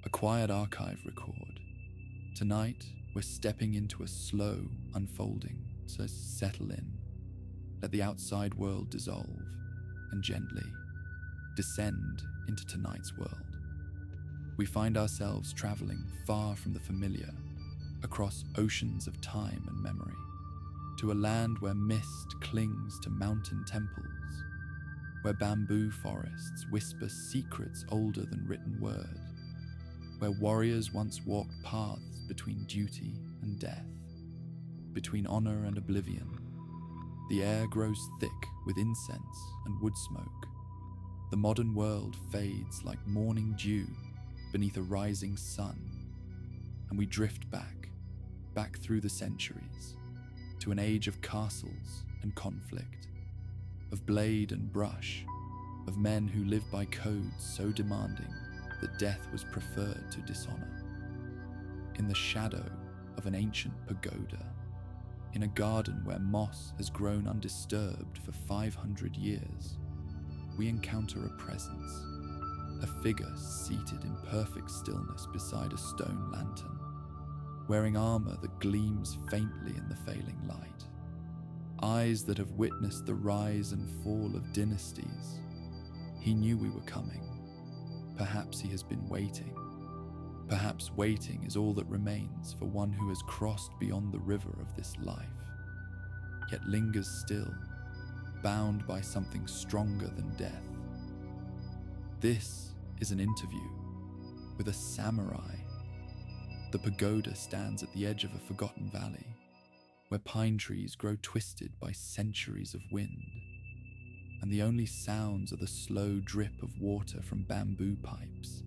A quiet archive record. Tonight, we're stepping into a slow unfolding, so settle in. Let the outside world dissolve and gently descend into tonight's world. We find ourselves traveling far from the familiar, across oceans of time and memory, to a land where mist clings to mountain temples, where bamboo forests whisper secrets older than written word, where warriors once walked paths between duty and death, between honor and oblivion. The air grows thick with incense and wood smoke. The modern world fades like morning dew beneath a rising sun, and we drift back through the centuries, to an age of castles and conflict, of blade and brush, of men who lived by codes so demanding that death was preferred to dishonor. In the shadow of an ancient pagoda, in a garden where moss has grown undisturbed for 500 years, we encounter a presence, a figure seated in perfect stillness beside a stone lantern, wearing armor that gleams faintly in the failing light, eyes that have witnessed the rise and fall of dynasties. He knew we were coming. Perhaps he has been waiting. Perhaps waiting is all that remains for one who has crossed beyond the river of this life, yet lingers still, bound by something stronger than death. This is an interview with a samurai. The pagoda stands at the edge of a forgotten valley, where pine trees grow twisted by centuries of wind, and the only sounds are the slow drip of water from bamboo pipes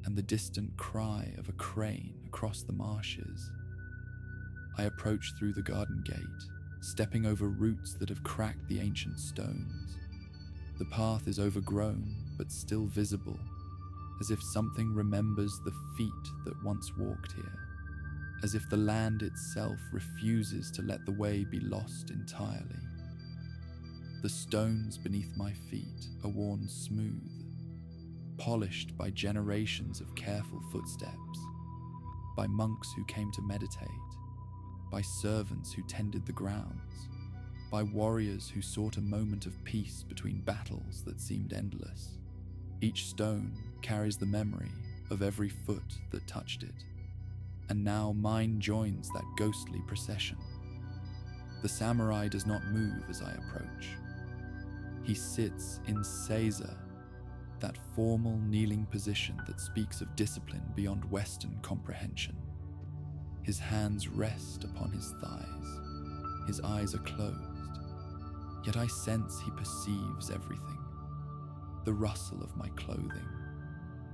and the distant cry of a crane across the marshes. I approach through the garden gate, stepping over roots that have cracked the ancient stones. The path is overgrown, but still visible, as if something remembers the feet that once walked here, as if the land itself refuses to let the way be lost entirely. The stones beneath my feet are worn smooth, polished by generations of careful footsteps, by monks who came to meditate, by servants who tended the grounds, by warriors who sought a moment of peace between battles that seemed endless. Each stone carries the memory of every foot that touched it, and now mine joins that ghostly procession. The samurai does not move as I approach. He sits in seiza, that formal kneeling position that speaks of discipline beyond Western comprehension. His hands rest upon his thighs. His eyes are closed, yet I sense he perceives everything. The rustle of my clothing,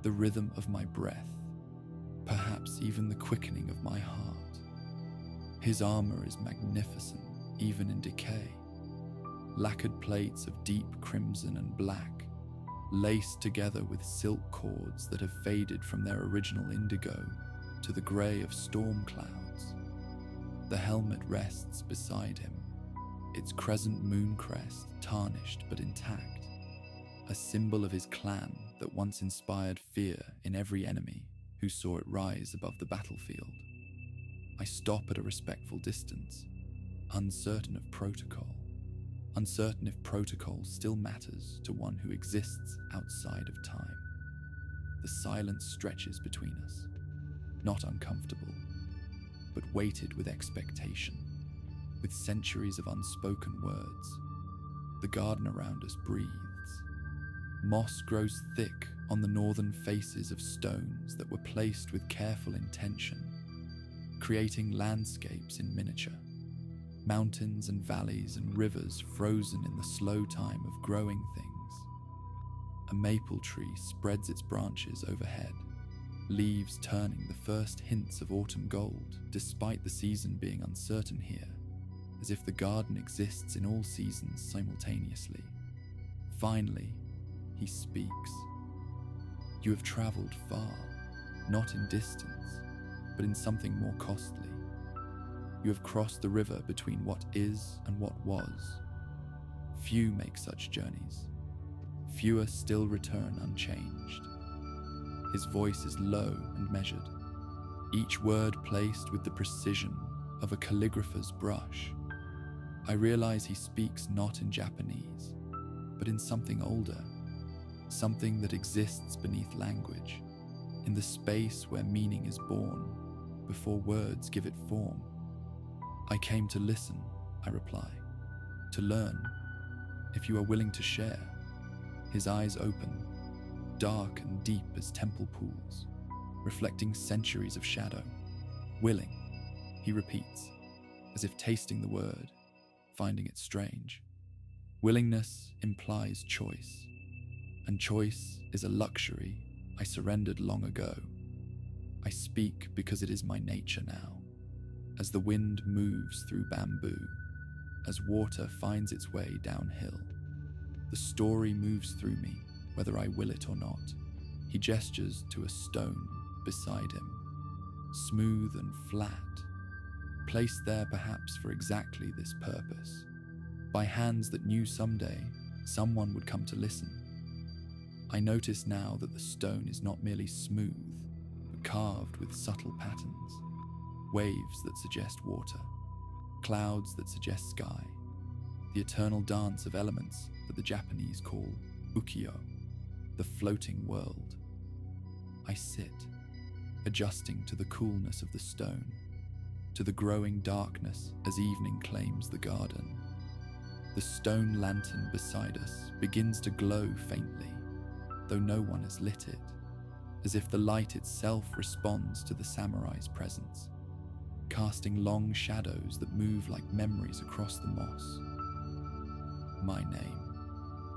the rhythm of my breath, perhaps even the quickening of my heart. His armor is magnificent, even in decay. Lacquered plates of deep crimson and black, laced together with silk cords that have faded from their original indigo to the grey of storm clouds. The helmet rests beside him, its crescent moon crest tarnished but intact, a symbol of his clan that once inspired fear in every enemy who saw it rise above the battlefield. I stop at a respectful distance, uncertain of protocol, uncertain if protocol still matters to one who exists outside of time. The silence stretches between us, not uncomfortable, but weighted with expectation, with centuries of unspoken words. The garden around us breathes. Moss grows thick on the northern faces of stones that were placed with careful intention, creating landscapes in miniature. Mountains and valleys and rivers frozen in the slow time of growing things. A maple tree spreads its branches overhead, leaves turning the first hints of autumn gold, despite the season being uncertain here, as if the garden exists in all seasons simultaneously. Finally, he speaks. You have traveled far, not in distance, but in something more costly. You have crossed the river between what is and what was. Few make such journeys. Fewer still return unchanged. His voice is low and measured, each word placed with the precision of a calligrapher's brush. I realize he speaks not in Japanese, but in something older, something that exists beneath language, in the space where meaning is born before words give it form. I came to listen, I reply, to learn, if you are willing to share. His eyes open, dark and deep as temple pools, reflecting centuries of shadow. Willing, he repeats, as if tasting the word, finding it strange. Willingness implies choice, and choice is a luxury I surrendered long ago. I speak because it is my nature now, as the wind moves through bamboo, as water finds its way downhill. The story moves through me, whether I will it or not. He gestures to a stone beside him, smooth and flat, placed there perhaps for exactly this purpose, by hands that knew someday someone would come to listen. I notice now that the stone is not merely smooth, but carved with subtle patterns, waves that suggest water, clouds that suggest sky, the eternal dance of elements that the Japanese call ukiyo, the floating world. I sit, adjusting to the coolness of the stone, to the growing darkness as evening claims the garden. The stone lantern beside us begins to glow faintly, though no one has lit it, as if the light itself responds to the samurai's presence, casting long shadows that move like memories across the moss. My name,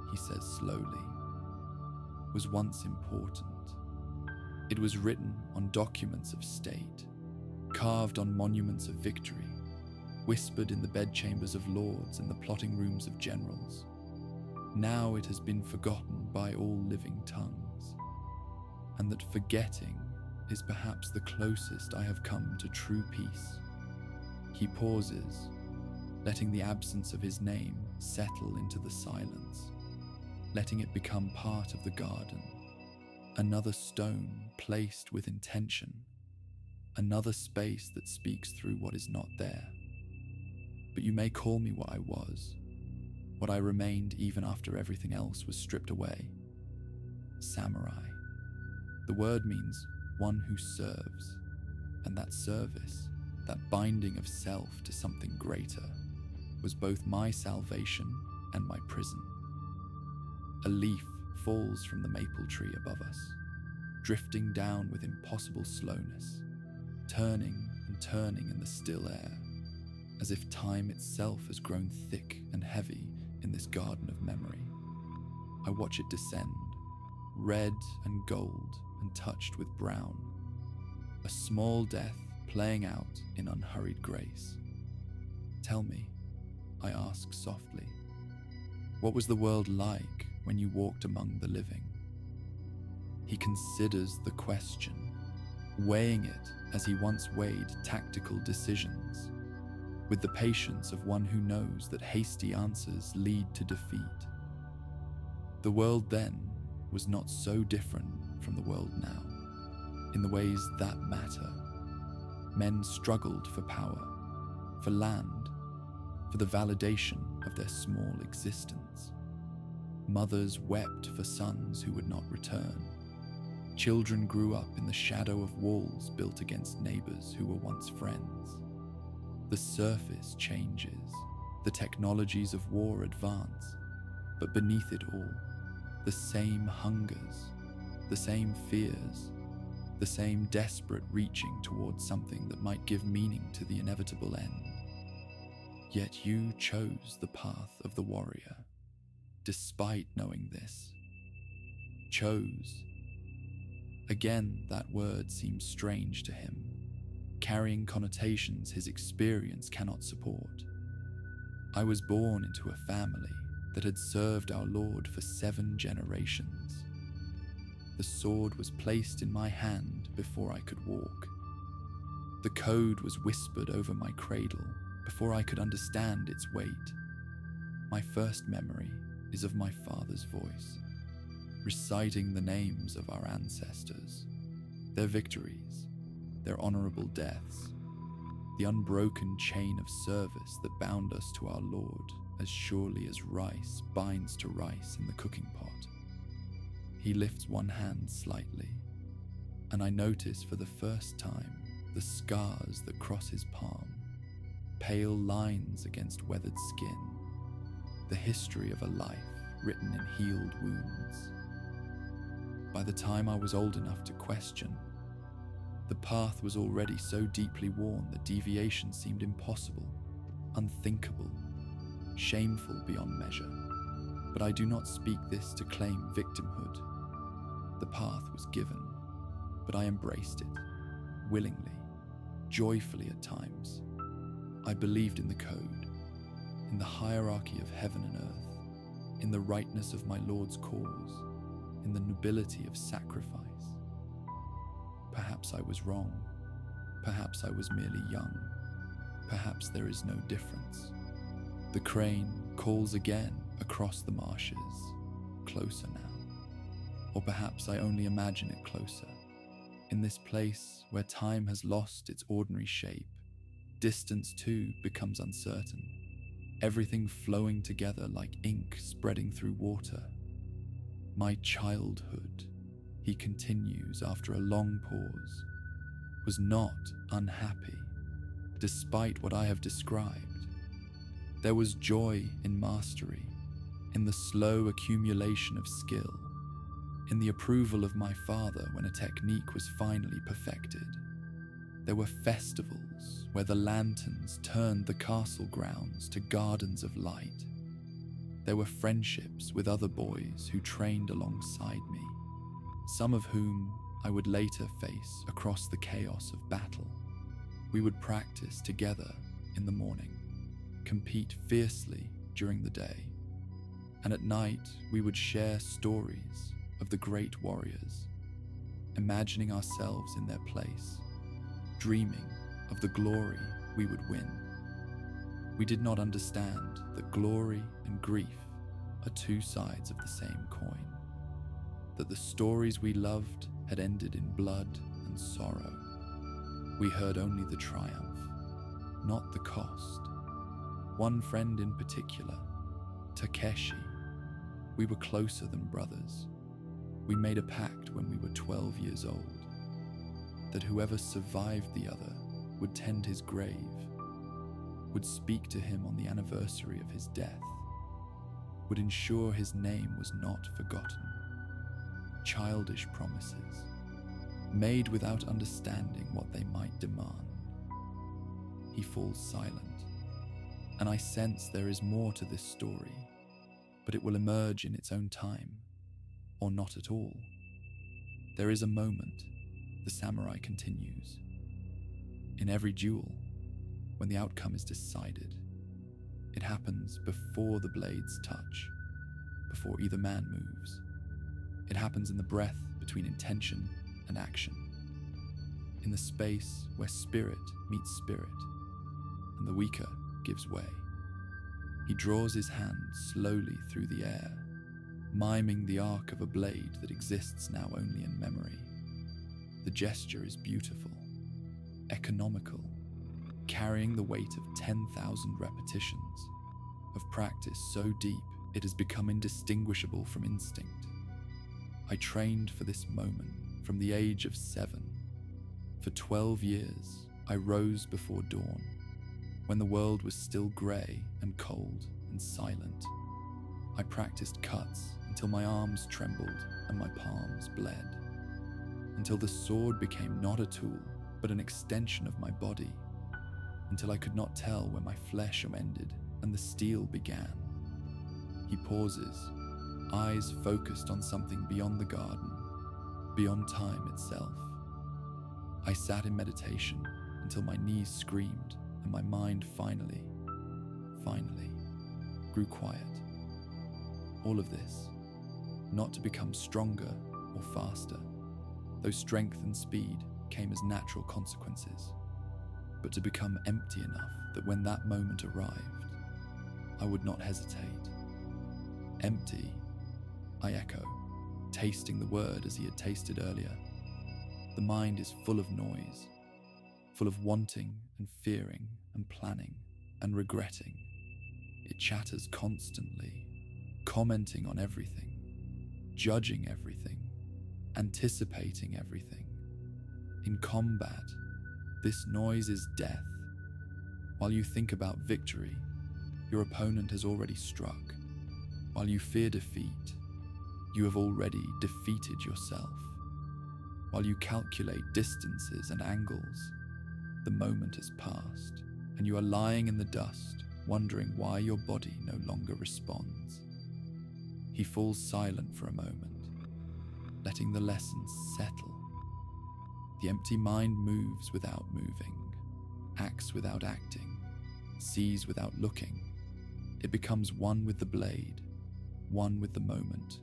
he says slowly, was once important. It was written on documents of state, carved on monuments of victory, whispered in the bedchambers of lords and the plotting rooms of generals. Now it has been forgotten by all living tongues, and that forgetting is perhaps the closest I have come to true peace. He pauses, letting the absence of his name settle into the silence, letting it become part of the garden. Another stone placed with intention, another space that speaks through what is not there. But you may call me what I was, what I remained even after everything else was stripped away. Samurai. The word means one who serves, and that service, that binding of self to something greater, was both my salvation and my prison. A leaf falls from the maple tree above us, drifting down with impossible slowness, turning and turning in the still air, as if time itself has grown thick and heavy in this garden of memory. I watch it descend, red and gold and touched with brown, a small death playing out in unhurried grace. Tell me, I ask softly, what was the world like when you walked among the living? He considers the question, weighing it as he once weighed tactical decisions, with the patience of one who knows that hasty answers lead to defeat. The world then was not so different from the world now, in the ways that matter. Men struggled for power, for land, for the validation of their small existence. Mothers wept for sons who would not return. Children grew up in the shadow of walls built against neighbors who were once friends. The surface changes, the technologies of war advance, but beneath it all, the same hungers, the same fears, the same desperate reaching towards something that might give meaning to the inevitable end. Yet you chose the path of the warrior, despite knowing this. Chose. Again, that word seems strange to him, carrying connotations his experience cannot support. I was born into a family that had served our Lord for 7 generations. The sword was placed in my hand before I could walk. The code was whispered over my cradle before I could understand its weight. My first memory is of my father's voice, reciting the names of our ancestors, Their victories, their honorable deaths, the unbroken chain of service that bound us to our Lord as surely as rice binds to rice in the cooking pot. He lifts one hand slightly, and I notice for the first time the scars that cross his palm, pale lines against weathered skin, the history of a life written in healed wounds. By the time I was old enough to question, the path was already so deeply worn that deviation seemed impossible, unthinkable, shameful beyond measure. But I do not speak this to claim victimhood. The path was given, but I embraced it, willingly, joyfully at times. I believed in the code, in the hierarchy of heaven and earth, in the rightness of my Lord's cause, in the nobility of sacrifice. Perhaps I was wrong. Perhaps I was merely young. Perhaps there is no difference. The crane calls again across the marshes, closer now. Or perhaps I only imagine it closer. In this place where time has lost its ordinary shape, distance too becomes uncertain, everything flowing together like ink spreading through water. My childhood, he continues after a long pause, was not unhappy, despite what I have described. There was joy in mastery, in the slow accumulation of skill, in the approval of my father when a technique was finally perfected. There were festivals where the lanterns turned the castle grounds to gardens of light. There were friendships with other boys who trained alongside me, some of whom I would later face across the chaos of battle. We would practice together in the morning, compete fiercely during the day, and at night we would share stories of the great warriors, imagining ourselves in their place, dreaming of the glory we would win. We did not understand that glory and grief are two sides of the same coin, that the stories we loved had ended in blood and sorrow. We heard only the triumph, not the cost. One friend in particular, Takeshi, we were closer than brothers. We made a pact when we were 12 years old, that whoever survived the other would tend his grave, would speak to him on the anniversary of his death, would ensure his name was not forgotten. Childish promises, made without understanding what they might demand. He falls silent, and I sense there is more to this story, but it will emerge in its own time, or not at all. There is a moment, the samurai continues. In every duel, when the outcome is decided, it happens before the blades touch, before either man moves. It happens in the breath between intention and action, in the space where spirit meets spirit, and the weaker gives way. He draws his hand slowly through the air, miming the arc of a blade that exists now only in memory. The gesture is beautiful, economical, carrying the weight of 10,000 repetitions, of practice so deep it has become indistinguishable from instinct. I trained for this moment from the age of 7. For 12 years, I rose before dawn, when the world was still grey and cold and silent. I practiced cuts until my arms trembled and my palms bled, until the sword became not a tool, but an extension of my body, until I could not tell where my flesh ended and the steel began. He pauses, eyes focused on something beyond the garden, beyond time itself. I sat in meditation until my knees screamed and my mind finally grew quiet. All of this, not to become stronger or faster, though strength and speed came as natural consequences, but to become empty enough that when that moment arrived, I would not hesitate. Empty, I echo, tasting the word as he had tasted earlier. The mind is full of noise, full of wanting and fearing and planning and regretting. It chatters constantly, commenting on everything, judging everything, anticipating everything. In combat, this noise is death. While you think about victory, your opponent has already struck. While you fear defeat, you have already defeated yourself. While you calculate distances and angles, the moment has passed, and you are lying in the dust, wondering why your body no longer responds. He falls silent for a moment, letting the lessons settle. The empty mind moves without moving, acts without acting, sees without looking. It becomes one with the blade, one with the moment,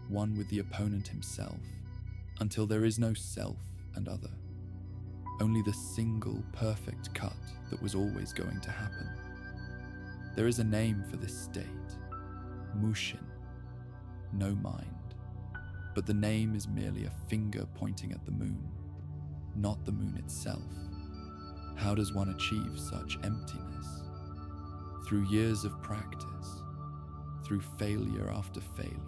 one with the opponent himself, until there is no self and other. Only the single perfect cut that was always going to happen. There is a name for this state, mushin, no mind, but the name is merely a finger pointing at the moon, not the moon itself. How does one achieve such emptiness? Through years of practice, through failure after failure,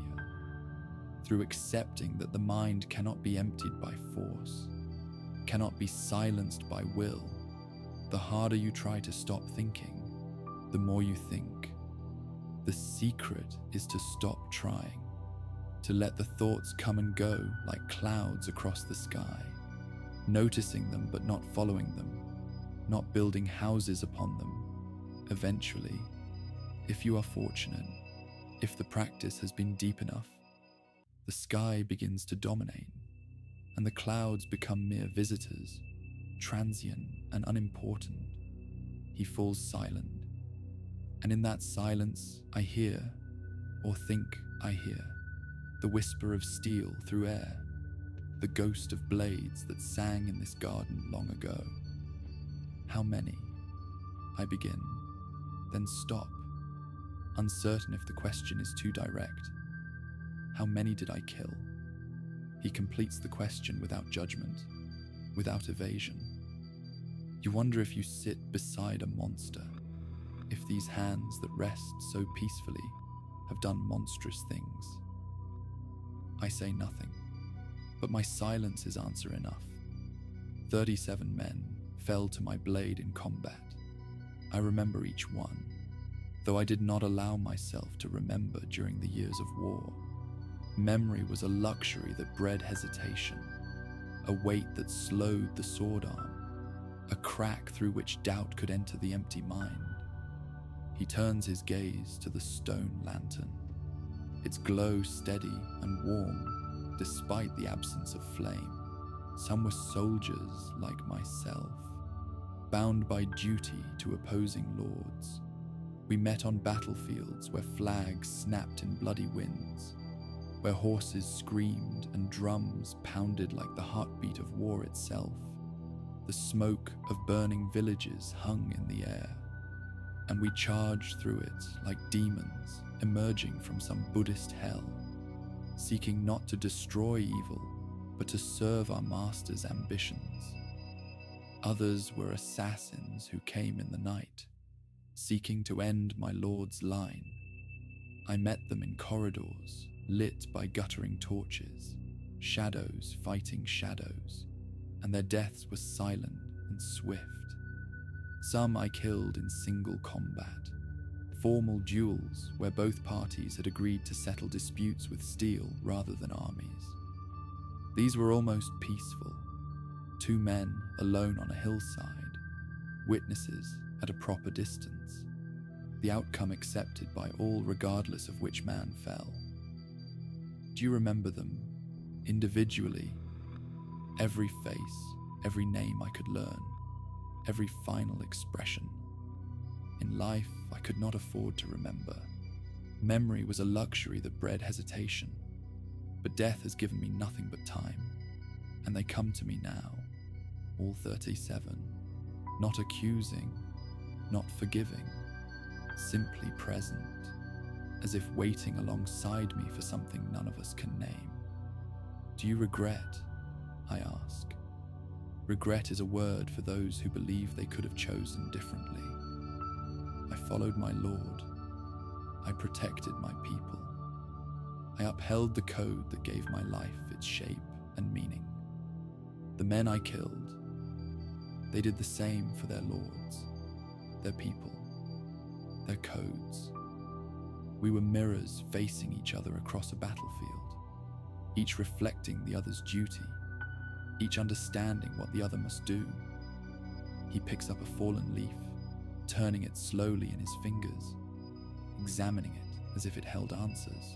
through accepting that the mind cannot be emptied by force, cannot be silenced by will. The harder you try to stop thinking, the more you think. The secret is to stop trying, to let the thoughts come and go like clouds across the sky, noticing them but not following them, not building houses upon them. Eventually, if you are fortunate, if the practice has been deep enough, the sky begins to dominate, and the clouds become mere visitors, transient and unimportant. He falls silent, and in that silence I hear, or think I hear, the whisper of steel through air, the ghost of blades that sang in this garden long ago. How many? I begin, then stop, uncertain if the question is too direct. How many did I kill? He completes the question without judgment, without evasion. You wonder if you sit beside a monster, if these hands that rest so peacefully have done monstrous things. I say nothing, but my silence is answer enough. 37 men fell to my blade in combat. I remember each one, though I did not allow myself to remember during the years of war. Memory was a luxury that bred hesitation, a weight that slowed the sword arm, a crack through which doubt could enter the empty mind. He turns his gaze to the stone lantern, its glow steady and warm despite the absence of flame. Some were soldiers like myself, bound by duty to opposing lords. We met on battlefields where flags snapped in bloody winds, where horses screamed and drums pounded like the heartbeat of war itself. The smoke of burning villages hung in the air, and we charged through it like demons emerging from some Buddhist hell, seeking not to destroy evil, but to serve our master's ambitions. Others were assassins who came in the night, seeking to end my lord's line. I met them in corridors, lit by guttering torches, shadows fighting shadows, and their deaths were silent and swift. Some I killed in single combat, formal duels where both parties had agreed to settle disputes with steel rather than armies. These were almost peaceful, 2 men alone on a hillside, witnesses at a proper distance, the outcome accepted by all regardless of which man fell. Do you remember them, individually? Every face, every name I could learn, every final expression. In life, I could not afford to remember. Memory was a luxury that bred hesitation, but death has given me nothing but time, and they come to me now, all 37, not accusing, not forgiving, simply present, as if waiting alongside me for something none of us can name. Do you regret? I ask. Regret is a word for those who believe they could have chosen differently. I followed my Lord. I protected my people. I upheld the code that gave my life its shape and meaning. The men I killed, they did the same for their lords, their people, their codes. We were mirrors facing each other across a battlefield, each reflecting the other's duty, each understanding what the other must do. He picks up a fallen leaf, turning it slowly in his fingers, examining it as if it held answers.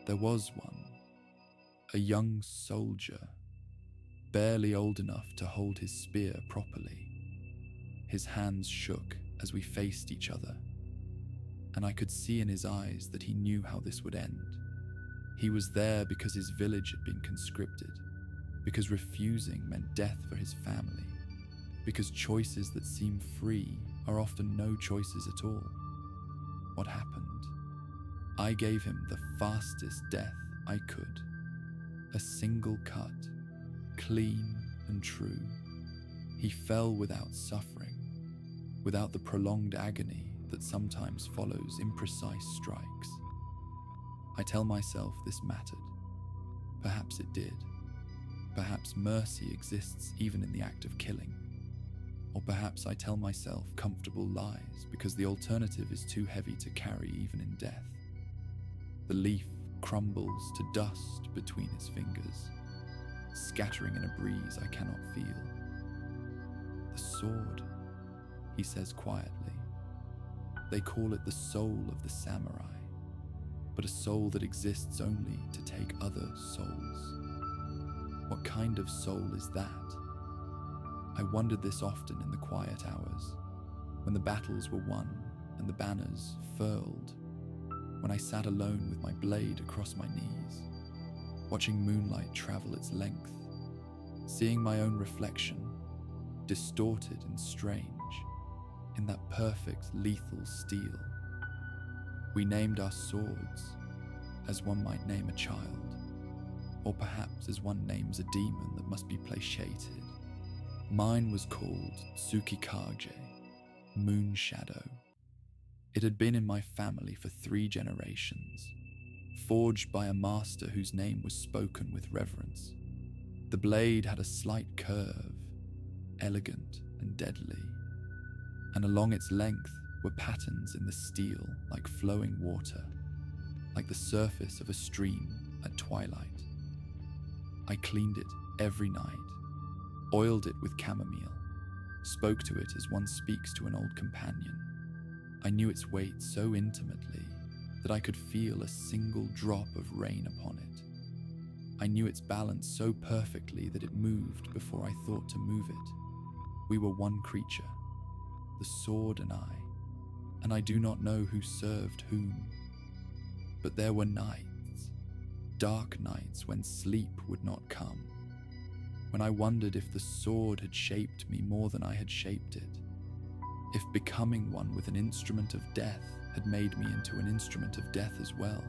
There was one, a young soldier, barely old enough to hold his spear properly. His hands shook as we faced each other, and I could see in his eyes that he knew how this would end. He was there because his village had been conscripted, because refusing meant death for his family, because choices that seem free are often no choices at all. What happened? I gave him the fastest death I could. A single cut, clean and true. He fell without suffering, without the prolonged agony that sometimes follows imprecise strikes. I tell myself this mattered. Perhaps it did. Perhaps mercy exists even in the act of killing. Or perhaps I tell myself comfortable lies because the alternative is too heavy to carry even in death. The leaf crumbles to dust between his fingers, scattering in a breeze I cannot feel. The sword, he says quietly. They call it the soul of the samurai, but a soul that exists only to take other souls. What kind of soul is that? I wondered this often in the quiet hours, when the battles were won and the banners furled, when I sat alone with my blade across my knees, watching moonlight travel its length, seeing my own reflection, distorted and strange, in that perfect lethal steel. We named our swords as one might name a child, or perhaps as one names a demon that must be placated. Mine was called Tsukikage, Moon Shadow. It had been in my family for 3 generations, forged by a master whose name was spoken with reverence. The blade had a slight curve, elegant and deadly, and along its length were patterns in the steel like flowing water, like the surface of a stream at twilight. I cleaned it every night, oiled it with chamomile, spoke to it as one speaks to an old companion. I knew its weight so intimately that I could feel a single drop of rain upon it. I knew its balance so perfectly that it moved before I thought to move it. We were one creature, the sword and I do not know who served whom. But there were nights, dark nights when sleep would not come, when I wondered if the sword had shaped me more than I had shaped it, if becoming one with an instrument of death had made me into an instrument of death as well,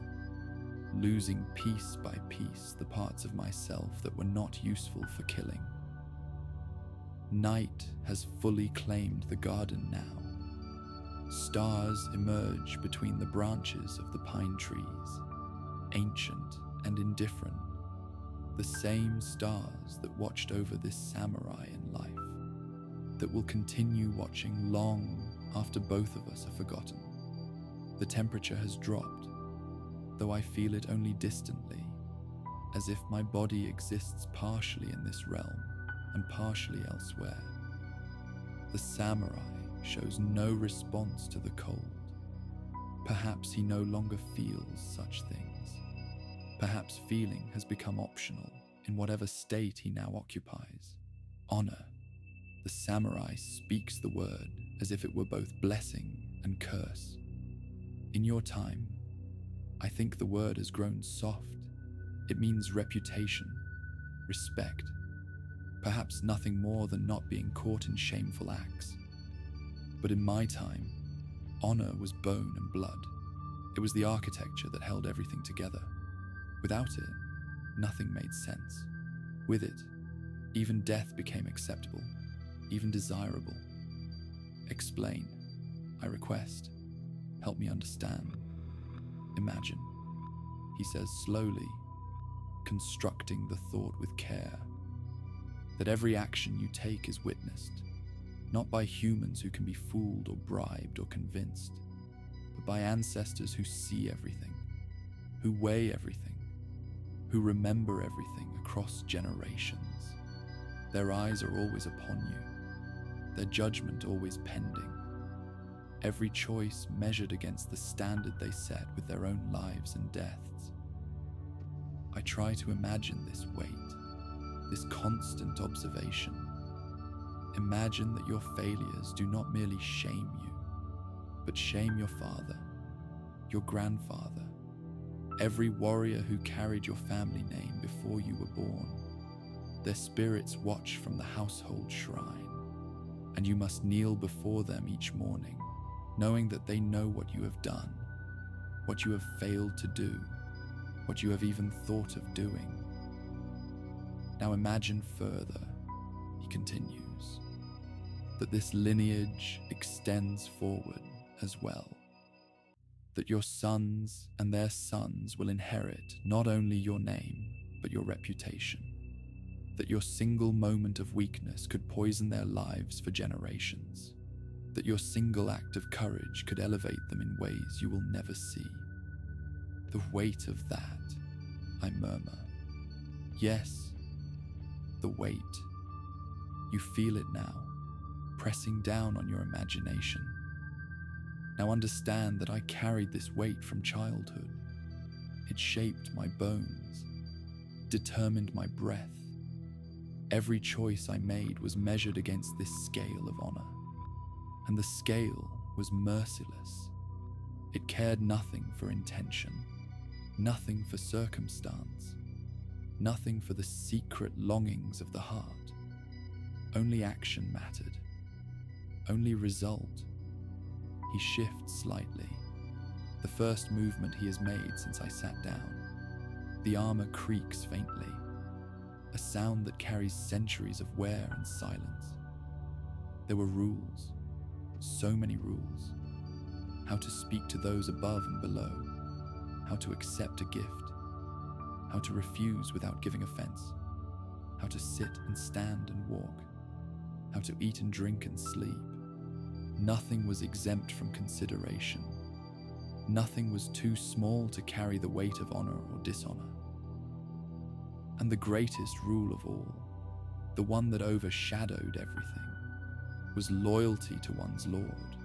losing piece by piece the parts of myself that were not useful for killing. Night has fully claimed the garden now. Stars emerge between the branches of the pine trees, ancient and indifferent, the same stars that watched over this samurai in life, that will continue watching long after both of us are forgotten. The temperature has dropped, though I feel it only distantly, as if my body exists partially in this realm and partially elsewhere. The samurai shows no response to the cold. Perhaps he no longer feels such things. Perhaps feeling has become optional in whatever state he now occupies. Honor. The samurai speaks the word as if it were both blessing and curse. In your time, I think the word has grown soft. It means reputation, respect, perhaps nothing more than not being caught in shameful acts. But in my time, honor was bone and blood. It was the architecture that held everything together. Without it, nothing made sense. With it, Even death became acceptable, even desirable. Explain, I request. Help me understand. Imagine, he says slowly, constructing the thought with care, that every action you take is witnessed, not by humans who can be fooled or bribed or convinced, but by ancestors who see everything, who weigh everything, who remember everything across generations. Their eyes are always upon you, their judgment always pending, every choice measured against the standard they set with their own lives and deaths. I try to imagine this weight, this constant observation. Imagine that your failures do not merely shame you, but shame your father, your grandfather, every warrior who carried your family name before you were born. Their spirits watch from the household shrine, and you must kneel before them each morning, knowing that they know what you have done, what you have failed to do, what you have even thought of doing. Now imagine further, he continues, that this lineage extends forward as well, that your sons and their sons will inherit not only your name, but your reputation, that your single moment of weakness could poison their lives for generations, that your single act of courage could elevate them in ways you will never see. The weight of that, I murmur. Yes, the weight. You feel it now, pressing down on your imagination. Now understand that I carried this weight from childhood. It shaped my bones, determined my breath. Every choice I made was measured against this scale of honor, and the scale was merciless. It cared nothing for intention, nothing for circumstance, nothing for the secret longings of the heart. Only action mattered, only result. He shifts slightly, the first movement he has made since I sat down. The armor creaks faintly, a sound that carries centuries of wear and silence. There were rules, so many rules. How to speak to those above and below, how to accept a gift, how to refuse without giving offense, how to sit and stand and walk, how to eat and drink and sleep. Nothing was exempt from consideration. Nothing was too small to carry the weight of honor or dishonor. And the greatest rule of all, the one that overshadowed everything, was loyalty to one's Lord.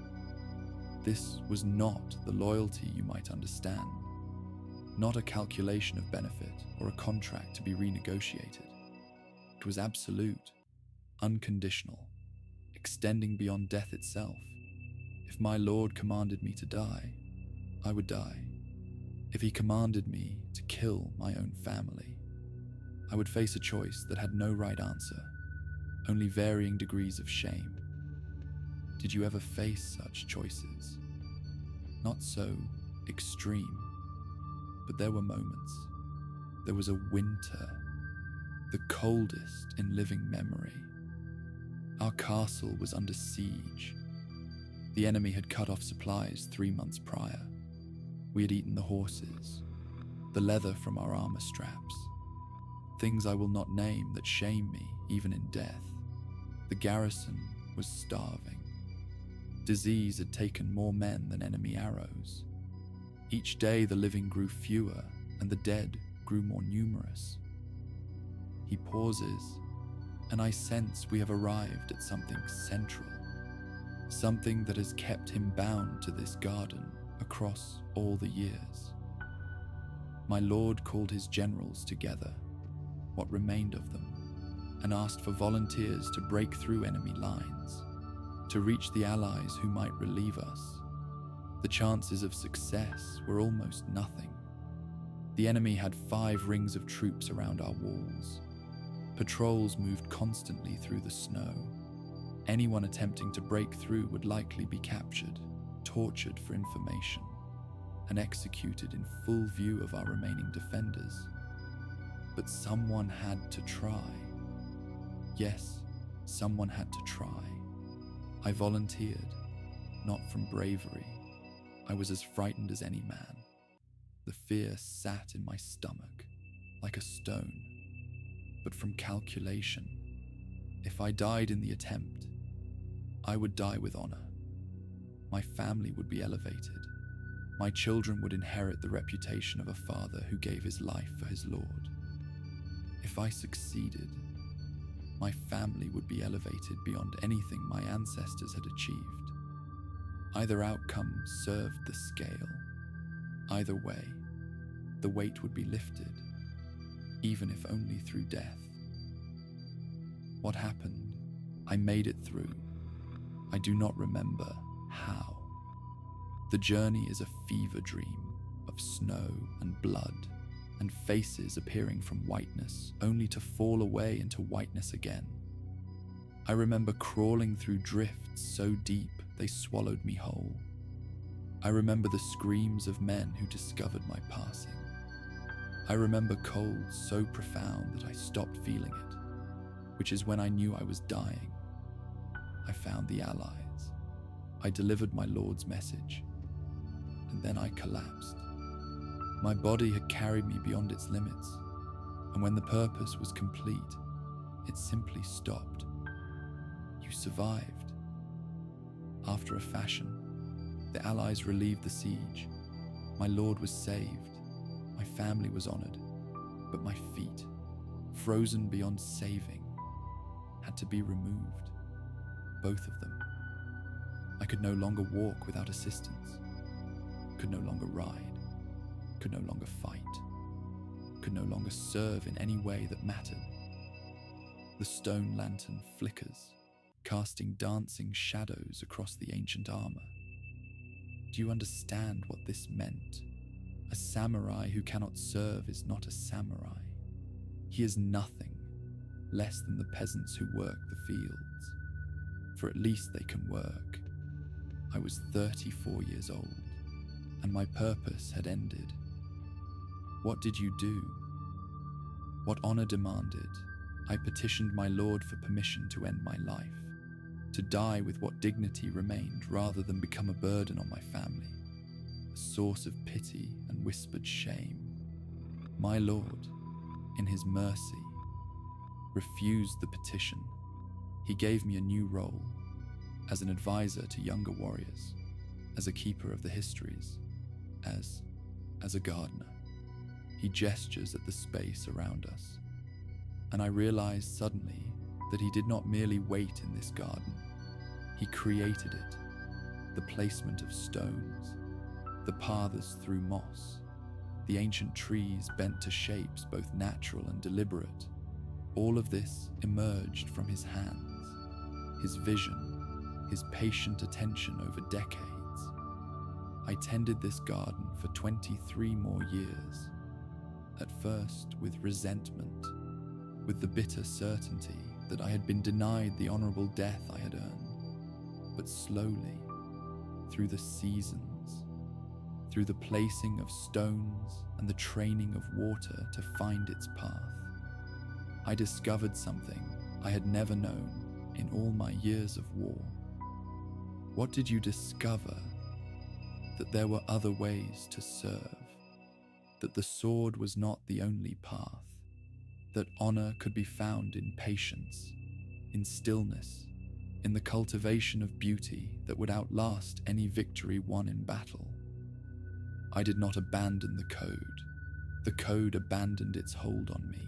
This was not the loyalty you might understand, not a calculation of benefit or a contract to be renegotiated. It was absolute, unconditional, extending beyond death itself. If my Lord commanded me to die, I would die. If he commanded me to kill my own family, I would face a choice that had no right answer, only varying degrees of shame. Did you ever face such choices? Not so extreme, but there were moments. There was a winter, the coldest in living memory. Our castle was under siege. The enemy had cut off supplies 3 months prior. We had eaten the horses, the leather from our armor straps, things I will not name that shame me even in death. The garrison was starving. Disease had taken more men than enemy arrows. Each day the living grew fewer and the dead grew more numerous. He pauses, and I sense we have arrived at something central, something that has kept him bound to this garden across all the years. My Lord called his generals together, what remained of them, and asked for volunteers to break through enemy lines, to reach the allies who might relieve us. The chances of success were almost nothing. The enemy had 5 rings of troops around our walls. Patrols moved constantly through the snow. Anyone attempting to break through would likely be captured, tortured for information, and executed in full view of our remaining defenders. But someone had to try. Yes, someone had to try. I volunteered, not from bravery. I was as frightened as any man. The fear sat in my stomach, like a stone, but from calculation. If I died in the attempt, I would die with honor. My family would be elevated. My children would inherit the reputation of a father who gave his life for his Lord. If I succeeded, my family would be elevated beyond anything my ancestors had achieved. Either outcome served the scale. Either way, the weight would be lifted, even if only through death. What happened? I made it through. I do not remember how. The journey is a fever dream of snow and blood and faces appearing from whiteness only to fall away into whiteness again. I remember crawling through drifts so deep they swallowed me whole. I remember the screams of men who discovered my passing. I remember cold so profound that I stopped feeling it, which is when I knew I was dying. I found the allies. I delivered my Lord's message, and then I collapsed. My body had carried me beyond its limits, and when the purpose was complete, it simply stopped. You survived. After a fashion, the Allies relieved the siege. My Lord was saved. My family was honored, but my feet, frozen beyond saving, had to be removed. Both of them. I could no longer walk without assistance, could no longer ride, could no longer fight, could no longer serve in any way that mattered. The stone lantern flickers, casting dancing shadows across the ancient armor. Do you understand what this meant? A samurai who cannot serve is not a samurai. He is nothing less than the peasants who work the fields. For at least they can work. I was 34 years old, and my purpose had ended. What did you do? What honor demanded? I petitioned my Lord for permission to end my life, to die with what dignity remained rather than become a burden on my family, a source of pity and whispered shame. My Lord, in his mercy, refused the petition. He gave me a new role, as an advisor to younger warriors, as a keeper of the histories, as a gardener. He gestures at the space around us, and I realized suddenly that he did not merely wait in this garden. He created it, the placement of stones, the paths through moss, the ancient trees bent to shapes both natural and deliberate. All of this emerged from his hands, his vision, his patient attention over decades. I tended this garden for 23 more years, at first with resentment, with the bitter certainty that I had been denied the honorable death I had earned, but slowly, through the seasons, through the placing of stones and the training of water to find its path, I discovered something I had never known in all my years of war. What did you discover? That there were other ways to serve, that the sword was not the only path, that honor could be found in patience, in stillness, in the cultivation of beauty that would outlast any victory won in battle. I did not abandon the code abandoned its hold on me.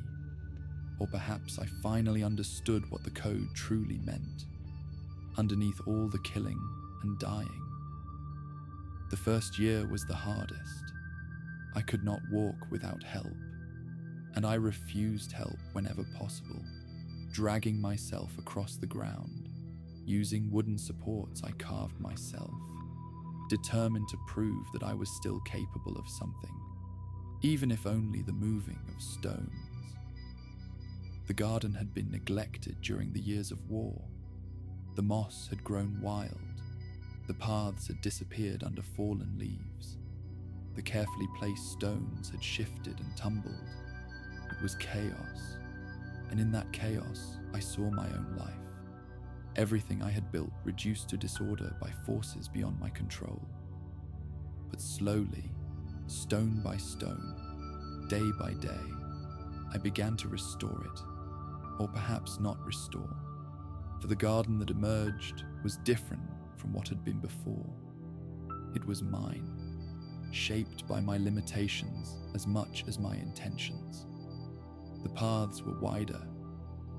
Or perhaps I finally understood what the code truly meant, underneath all the killing and dying. The first year was the hardest. I could not walk without help, and I refused help whenever possible, dragging myself across the ground, using wooden supports I carved myself, determined to prove that I was still capable of something, even if only the moving of stones. The garden had been neglected during the years of war. The moss had grown wild. The paths had disappeared under fallen leaves. The carefully placed stones had shifted and tumbled. It was chaos, And in that chaos, I saw my own life. Everything I had built reduced to disorder by forces beyond my control. But slowly, stone by stone, day by day, I began to restore it, or perhaps not restore, for the garden that emerged was different from what had been before. It was mine, shaped by my limitations as much as my intentions. The paths were wider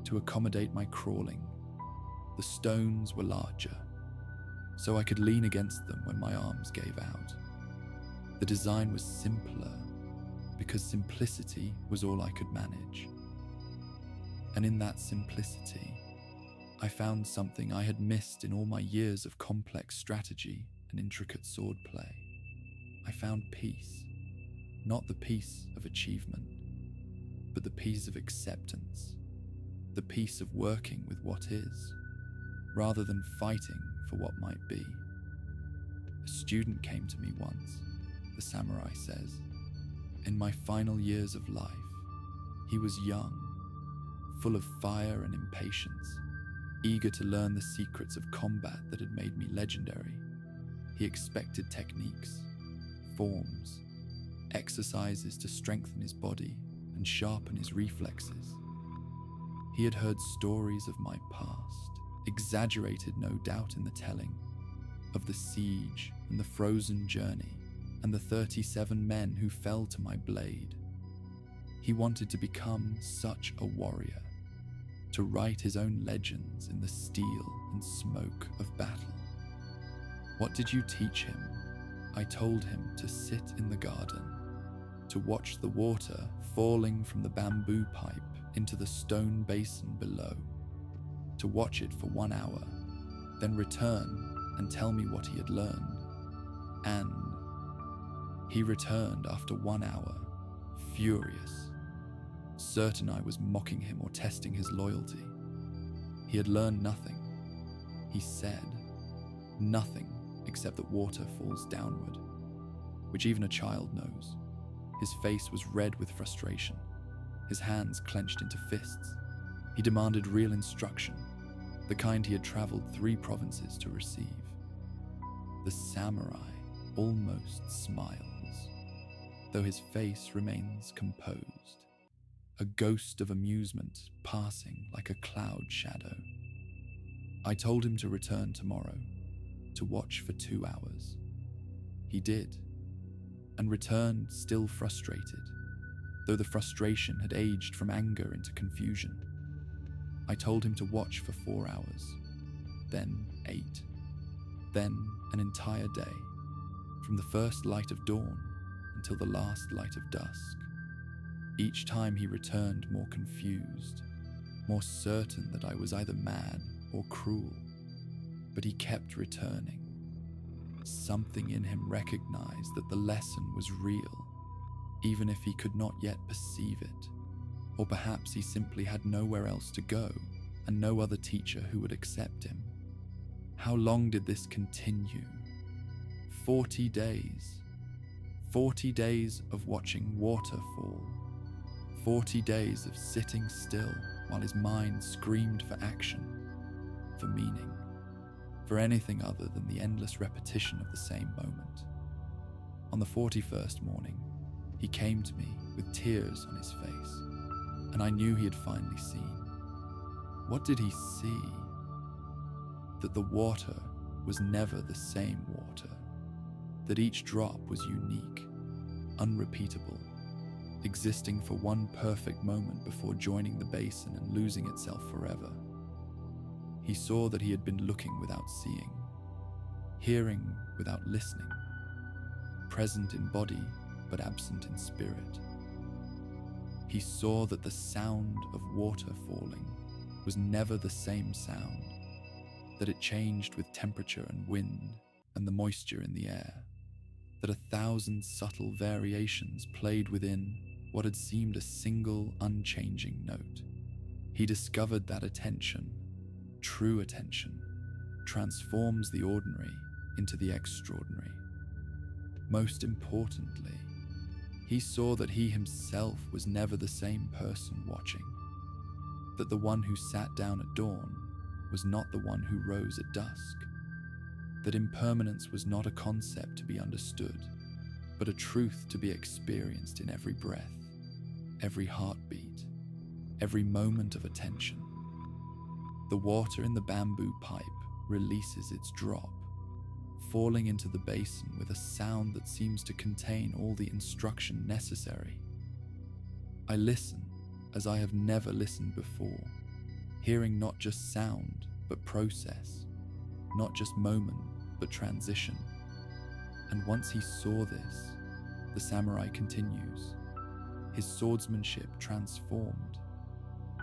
to accommodate my crawling. The stones were larger, so I could lean against them when my arms gave out. The design was simpler because simplicity was all I could manage. And in that simplicity, I found something I had missed in all my years of complex strategy and intricate swordplay. I found peace, not the peace of achievement, but the peace of acceptance, the peace of working with what is, rather than fighting for what might be. A student came to me once, the samurai says, in my final years of life. He was young, full of fire and impatience, eager to learn the secrets of combat that had made me legendary. He expected techniques, forms, exercises to strengthen his body and sharpen his reflexes. He had heard stories of my past, exaggerated no doubt in the telling, of the siege and the frozen journey and the 37 men who fell to my blade. He wanted to become such a warrior, to write his own legends in the steel and smoke of battle. What did you teach him? I told him to sit in the garden, to watch the water falling from the bamboo pipe into the stone basin below, to watch it for 1 hour, then return and tell me what he had learned. And he returned after 1 hour, furious, certain I was mocking him or testing his loyalty. He had learned nothing. He said nothing except that water falls downward, which even a child knows. His face was red with frustration, his hands clenched into fists. He demanded real instruction, the kind he had traveled 3 provinces to receive. The samurai almost smiles, though his face remains composed, a ghost of amusement passing like a cloud shadow. I told him to return tomorrow, to watch for 2 hours. He did, and returned still frustrated, though the frustration had aged from anger into confusion. I told him to watch for 4 hours, then 8, then an entire day, from the first light of dawn until the last light of dusk. Each time he returned more confused, more certain that I was either mad or cruel, but he kept returning. Something in him recognized that the lesson was real, even if he could not yet perceive it. Or perhaps he simply had nowhere else to go and no other teacher who would accept him. How long did this continue? 40 days. 40 days of watching water fall. 40 days of sitting still while his mind screamed for action, for meaning, for anything other than the endless repetition of the same moment. On the 41st morning, he came to me with tears on his face, and I knew he had finally seen. What did he see? That the water was never the same water, that each drop was unique, unrepeatable, existing for one perfect moment before joining the basin and losing itself forever. He saw that he had been looking without seeing, hearing without listening, present in body but absent in spirit. He saw that the sound of water falling was never the same sound, that it changed with temperature and wind and the moisture in the air, that 1,000 subtle variations played within what had seemed a single unchanging note. He discovered that attention, true attention, transforms the ordinary into the extraordinary. Most importantly, he saw that he himself was never the same person watching. that the one who sat down at dawn was not the one who rose at dusk, that impermanence was not a concept to be understood, but a truth to be experienced in every breath, every heartbeat, every moment of attention. The water in the bamboo pipe releases its drop, falling into the basin with a sound that seems to contain all the instruction necessary. I listen as I have never listened before, hearing not just sound but process, not just moment but transition. And once he saw this, the samurai continues, his swordsmanship transformed,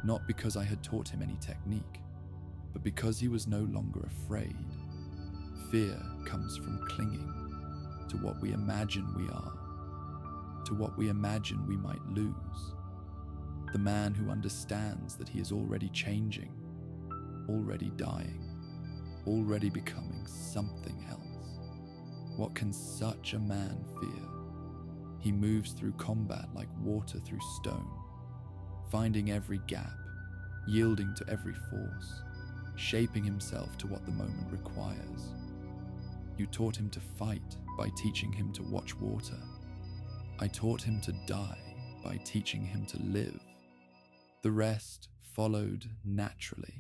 not because I had taught him any technique, but because he was no longer afraid. Fear comes from clinging to what we imagine we are, to what we imagine we might lose. The man who understands that he is already changing, already dying, already becoming something else. What can such a man fear? He moves through combat like water through stone, finding every gap, yielding to every force, shaping himself to what the moment requires. You taught him to fight by teaching him to watch water. I taught him to die by teaching him to live. The rest followed naturally.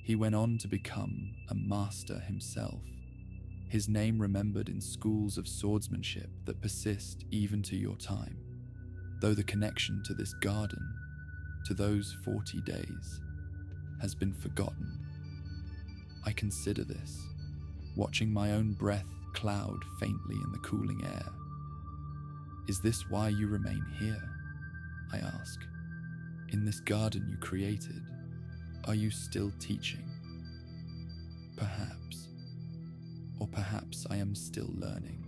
He went on to become a master himself, his name remembered in schools of swordsmanship that persist even to your time, though the connection to this garden, to those 40 days, has been forgotten. I consider this, watching my own breath cloud faintly in the cooling air. Is this why you remain here? I ask. In this garden you created, are you still teaching? Perhaps. Or perhaps I am still learning.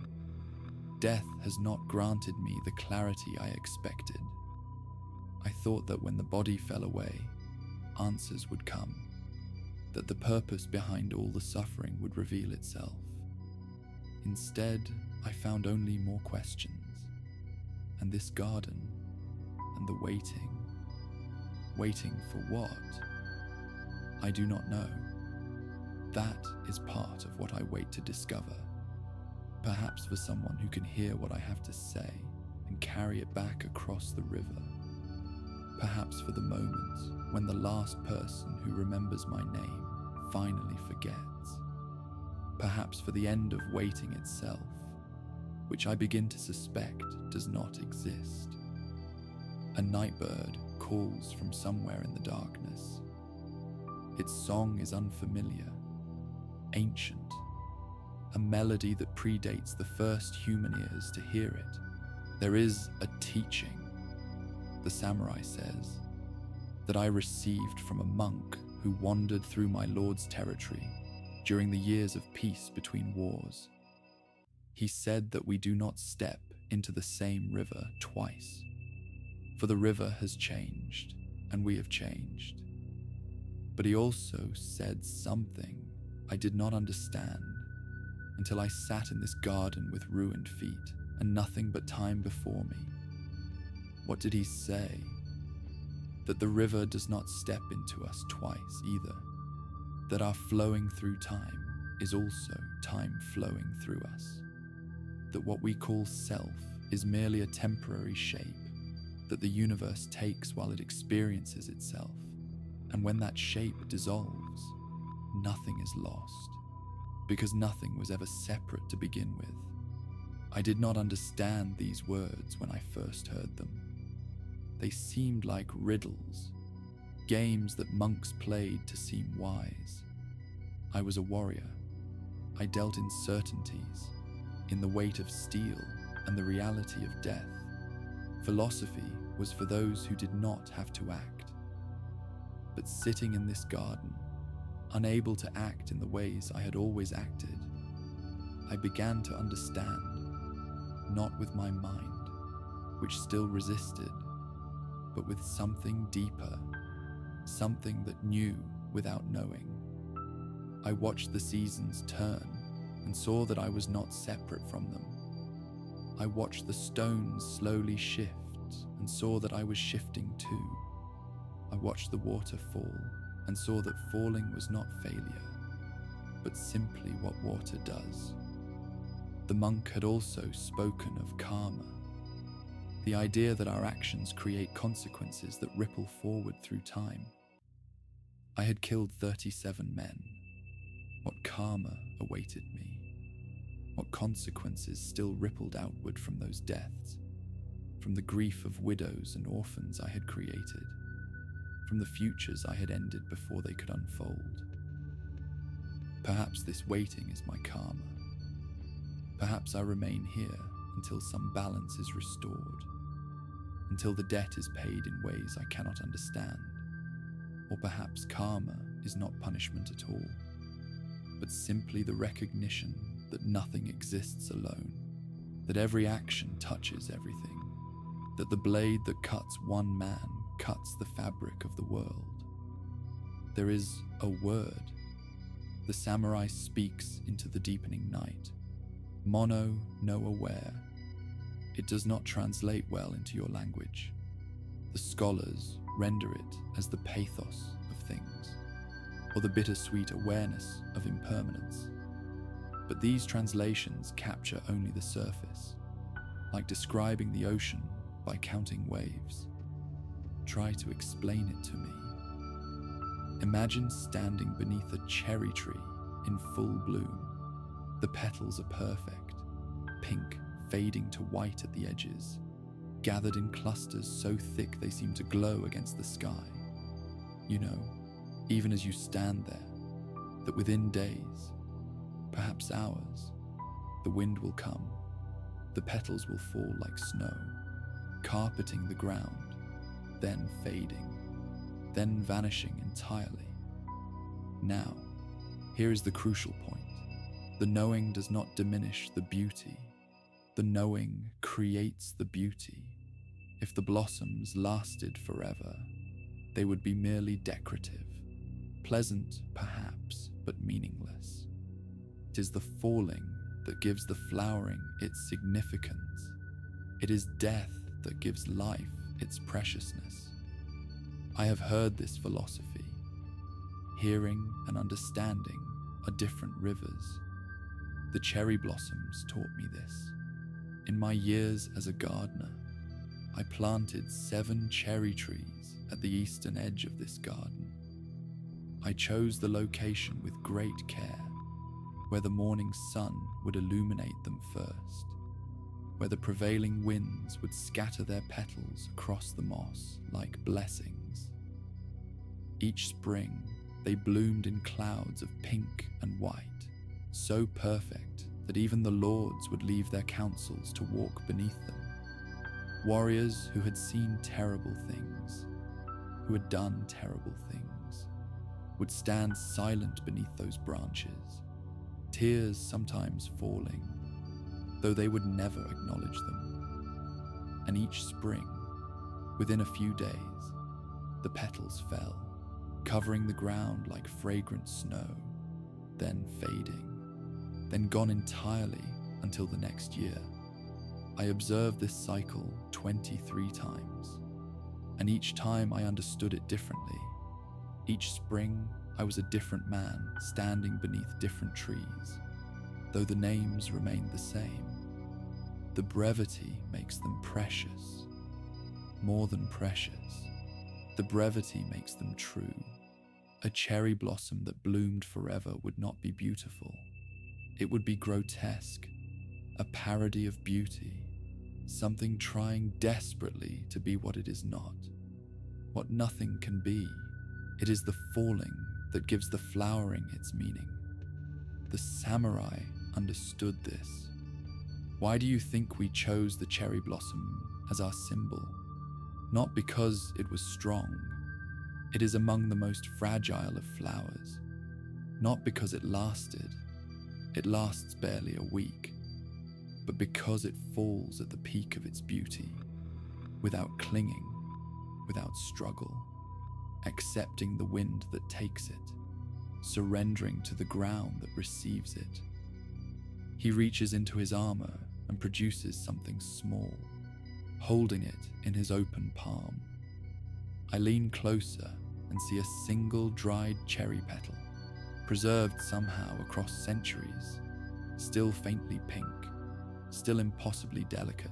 Death has not granted me the clarity I expected. I thought that when the body fell away, answers would come, that the purpose behind all the suffering would reveal itself. Instead, I found only more questions. And this garden, and the waiting. Waiting for what? I do not know. That is part of what I wait to discover. Perhaps for someone who can hear what I have to say and carry it back across the river. Perhaps for the moment when the last person who remembers my name finally forgets. Perhaps for the end of waiting itself, which I begin to suspect does not exist. A nightbird calls from somewhere in the darkness. Its song is unfamiliar, ancient, a melody that predates the first human ears to hear it. There is a teaching, the samurai says, that I received from a monk who wandered through my lord's territory during the years of peace between wars. He said that we do not step into the same river twice, for the river has changed and we have changed. But he also said something I did not understand until I sat in this garden with ruined feet and nothing but time before me. What did he say? That the river does not step into us twice either. That our flowing through time is also time flowing through us. That what we call self is merely a temporary shape that the universe takes while it experiences itself. And when that shape dissolves, nothing is lost, because nothing was ever separate to begin with. I did not understand these words when I first heard them. They seemed like riddles, games that monks played to seem wise. I was a warrior. I dealt in certainties, in the weight of steel and the reality of death. Philosophy was for those who did not have to act. But sitting in this garden, unable to act in the ways I had always acted, I began to understand, not with my mind, which still resisted, but with something deeper, something that knew without knowing. I watched the seasons turn and saw that I was not separate from them. I watched the stones slowly shift and saw that I was shifting too. I watched the water fall and saw that falling was not failure, but simply what water does. The monk had also spoken of karma, the idea that our actions create consequences that ripple forward through time. I had killed 37 men. What karma awaited me? What consequences still rippled outward from those deaths? From the grief of widows and orphans I had created, from the futures I had ended before they could unfold. Perhaps this waiting is my karma. Perhaps I remain here until some balance is restored, until the debt is paid in ways I cannot understand. Or perhaps karma is not punishment at all, but simply the recognition that nothing exists alone, that every action touches everything, that the blade that cuts one man cuts the fabric of the world. There is a word. The samurai speaks into the deepening night. Mono no aware. It does not translate well into your language. The scholars render it as the pathos of things, or the bittersweet awareness of impermanence. But these translations capture only the surface, like describing the ocean by counting waves. Try to explain it to me. Imagine standing beneath a cherry tree in full bloom. The petals are perfect, pink fading to white at the edges, gathered in clusters so thick they seem to glow against the sky. You know, even as you stand there, that within days, perhaps hours, the wind will come, the petals will fall like snow, carpeting the ground, then fading, then vanishing entirely. Now, here is the crucial point. The knowing does not diminish the beauty. The knowing creates the beauty. If the blossoms lasted forever, they would be merely decorative, pleasant perhaps, but meaningless. It is the falling that gives the flowering its significance. It is death that gives life its preciousness. I have heard this philosophy. Hearing and understanding are different rivers. The cherry blossoms taught me this. In my years as a gardener, I planted 7 cherry trees at the eastern edge of this garden. I chose the location with great care, where the morning sun would illuminate them first, where the prevailing winds would scatter their petals across the moss like blessings. Each spring, they bloomed in clouds of pink and white, so perfect that even the lords would leave their councils to walk beneath them. Warriors who had seen terrible things, who had done terrible things, would stand silent beneath those branches, tears sometimes falling, though they would never acknowledge them. And each spring, within a few days, the petals fell, covering the ground like fragrant snow, then fading, then gone entirely until the next year. I observed this cycle 23 times, and each time I understood it differently. Each spring, I was a different man standing beneath different trees, though the names remained the same. The brevity makes them precious, more than precious. The brevity makes them true. A cherry blossom that bloomed forever would not be beautiful. It would be grotesque, a parody of beauty, something trying desperately to be what it is not, what nothing can be. It is the falling that gives the flowering its meaning. The samurai understood this. Why do you think we chose the cherry blossom as our symbol? Not because it was strong. It is among the most fragile of flowers. Not because it lasted. It lasts barely a week. But because it falls at the peak of its beauty, without clinging, without struggle, accepting the wind that takes it, surrendering to the ground that receives it. He reaches into his armor and produces something small, holding it in his open palm. I lean closer and see a single dried cherry petal, preserved somehow across centuries, still faintly pink, still impossibly delicate.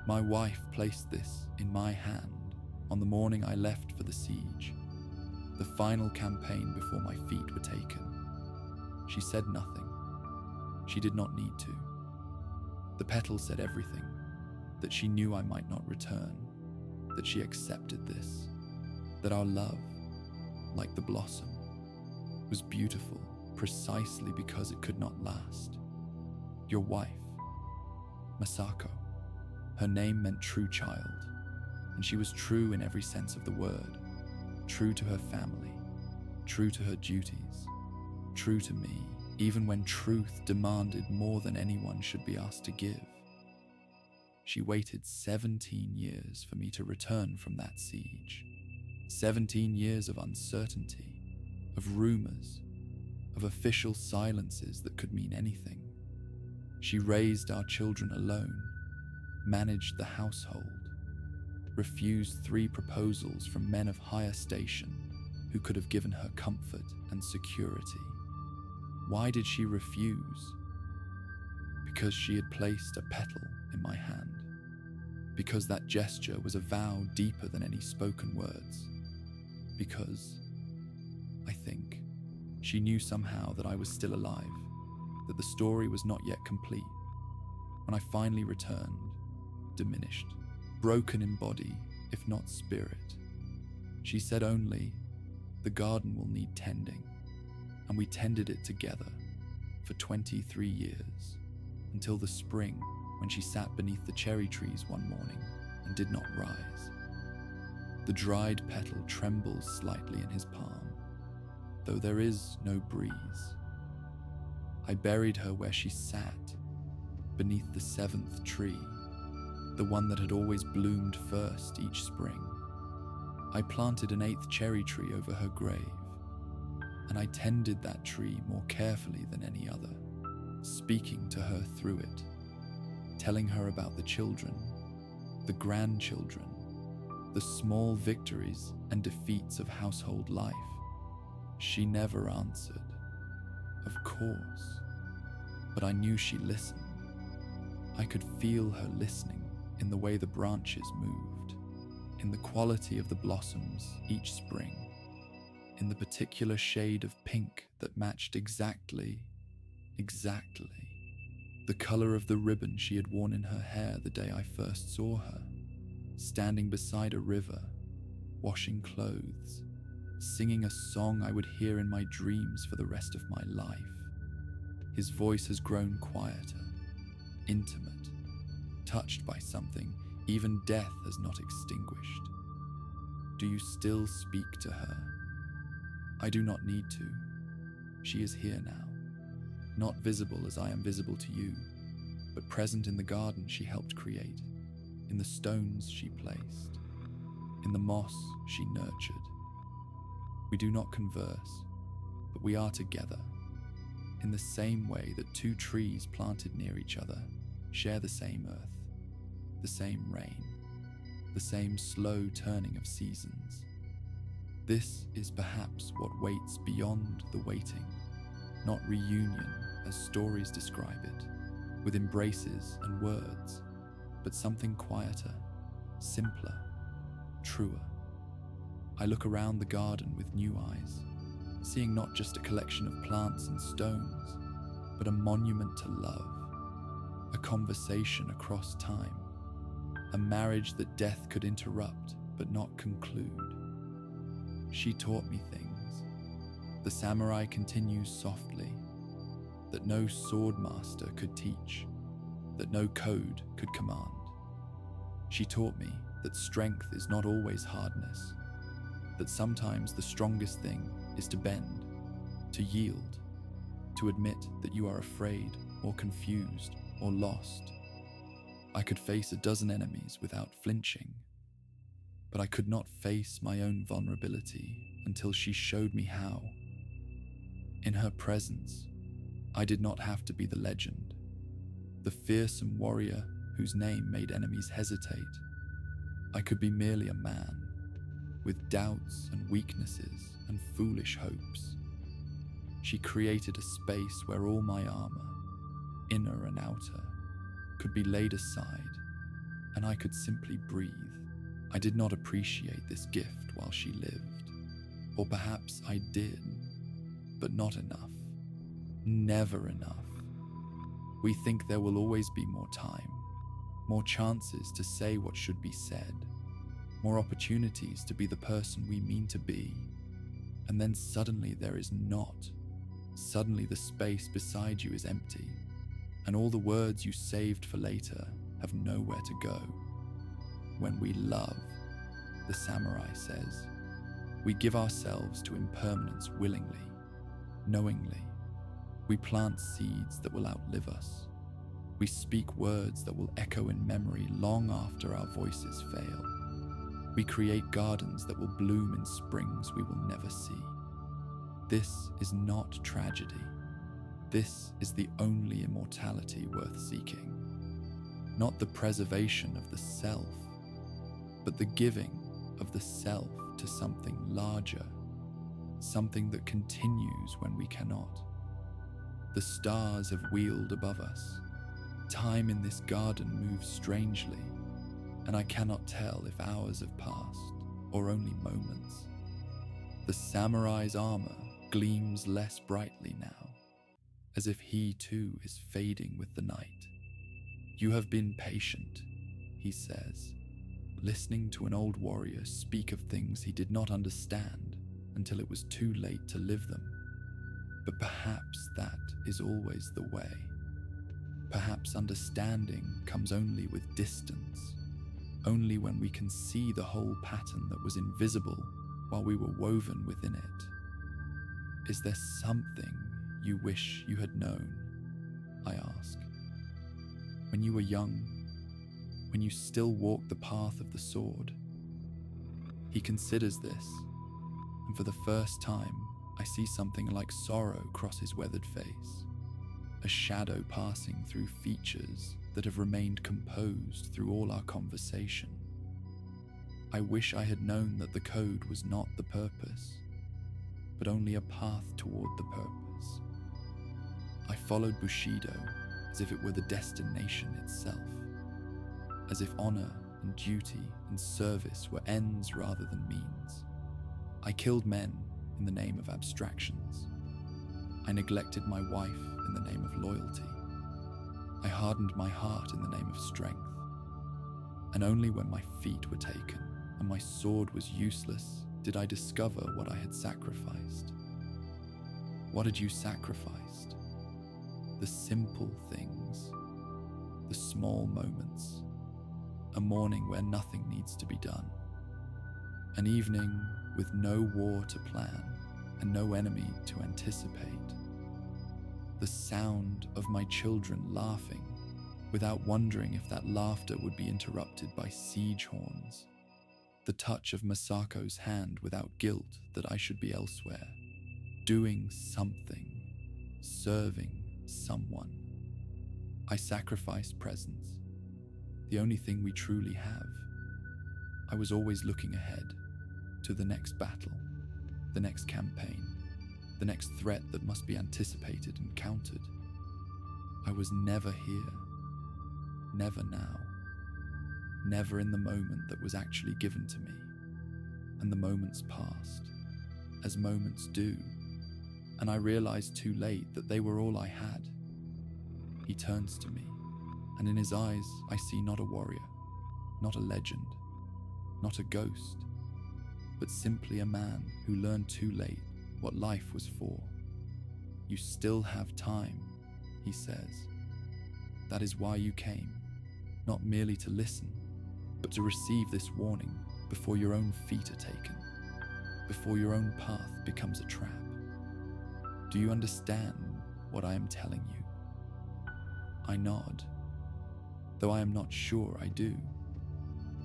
My wife placed this in my hand on the morning I left for the siege, the final campaign before my feet were taken. She said nothing. She did not need to. The petal said everything, that she knew I might not return, that she accepted this, that our love, like the blossom, was beautiful precisely because it could not last. Your wife, Masako, her name meant true child, and she was true in every sense of the word, true to her family, true to her duties, true to me, even when truth demanded more than anyone should be asked to give. She waited 17 years for me to return from that siege. 17 years of uncertainty, of rumors, of official silences that could mean anything. She raised our children alone, managed the household, refused 3 proposals from men of higher station who could have given her comfort and security. Why did she refuse? Because she had placed a petal in my hand. Because that gesture was a vow deeper than any spoken words. Because, I think, she knew somehow that I was still alive, that the story was not yet complete. When I finally returned, diminished, broken in body, if not spirit, she said only, "The garden will need tending," and we tended it together for 23 years, until the spring when she sat beneath the cherry trees one morning and did not rise. The dried petal trembles slightly in his palm, though there is no breeze. I buried her where she sat, beneath the 7th tree, the one that had always bloomed first each spring. I planted an 8th cherry tree over her grave, and I tended that tree more carefully than any other, speaking to her through it, telling her about the children, the grandchildren, the small victories and defeats of household life. She never answered. Of course. But I knew she listened. I could feel her listening in the way the branches moved, in the quality of the blossoms each spring, in the particular shade of pink that matched exactly the color of the ribbon she had worn in her hair the day I first saw her, standing beside a river, washing clothes, singing a song I would hear in my dreams for the rest of my life. His voice has grown quieter, intimate, touched by something even death has not extinguished. Do you still speak to her? I do not need to. She is here now, not visible as I am visible to you, but present in the garden she helped create, in the stones she placed, in the moss she nurtured. We do not converse, but we are together, in the same way that 2 trees planted near each other share the same earth, the same rain, the same slow turning of seasons. This is perhaps what waits beyond the waiting, not reunion as stories describe it, with embraces and words, but something quieter, simpler, truer. I look around the garden with new eyes, seeing not just a collection of plants and stones, but a monument to love, a conversation across time, a marriage that death could interrupt but not conclude. She taught me things. The samurai continues softly, that no sword master could teach, that no code could command. She taught me that strength is not always hardness, that sometimes the strongest thing is to bend, to yield, to admit that you are afraid or confused or lost. I could face a dozen enemies without flinching, but I could not face my own vulnerability until she showed me how. In her presence, I did not have to be the legend, the fearsome warrior whose name made enemies hesitate. I could be merely a man, with doubts and weaknesses and foolish hopes. She created a space where all my armor, inner and outer, could be laid aside, and I could simply breathe. I did not appreciate this gift while she lived, or perhaps I did, but not enough. Never enough. We think there will always be more time, more chances to say what should be said, more opportunities to be the person we mean to be, and then suddenly there is not. Suddenly the space beside you is empty, and all the words you saved for later have nowhere to go. When we love, the samurai says, we give ourselves to impermanence willingly, knowingly. We plant seeds that will outlive us. We speak words that will echo in memory long after our voices fail. We create gardens that will bloom in springs we will never see. This is not tragedy. This is the only immortality worth seeking. Not the preservation of the self, but the giving of the self to something larger, something that continues when we cannot. The stars have wheeled above us. Time in this garden moves strangely, and I cannot tell if hours have passed or only moments. The samurai's armor gleams less brightly now, as if he too is fading with the night. You have been patient, he says, listening to an old warrior speak of things he did not understand until it was too late to live them. But perhaps that is always the way. Perhaps understanding comes only with distance, only when we can see the whole pattern that was invisible while we were woven within it. Is there something you wish you had known? I ask. When you were young, when you still walked the path of the sword. He considers this, and for the first time, I see something like sorrow cross his weathered face, a shadow passing through features that have remained composed through all our conversation. I wish I had known that the code was not the purpose, but only a path toward the purpose. I followed bushido as if it were the destination itself, as if honor and duty and service were ends rather than means. I killed men in the name of abstractions. I neglected my wife in the name of loyalty. I hardened my heart in the name of strength. And only when my feet were taken and my sword was useless did I discover what I had sacrificed. What had you sacrificed? The simple things, the small moments, a morning where nothing needs to be done, an evening with no war to plan and no enemy to anticipate, the sound of my children laughing without wondering if that laughter would be interrupted by siege horns, the touch of Masako's hand without guilt that I should be elsewhere, doing something, serving someone. I sacrificed presence, the only thing we truly have. I was always looking ahead, to the next battle, the next campaign, the next threat that must be anticipated and countered. I was never here, never now, never in the moment that was actually given to me. And the moments passed, as moments do, and I realized too late that they were all I had. He turns to me, and in his eyes I see not a warrior, not a legend, not a ghost, but simply a man who learned too late what life was for. You still have time, he says. That is why you came, not merely to listen, but to receive this warning before your own feet are taken, before your own path becomes a trap. Do you understand what I am telling you? I nod, though I am not sure I do.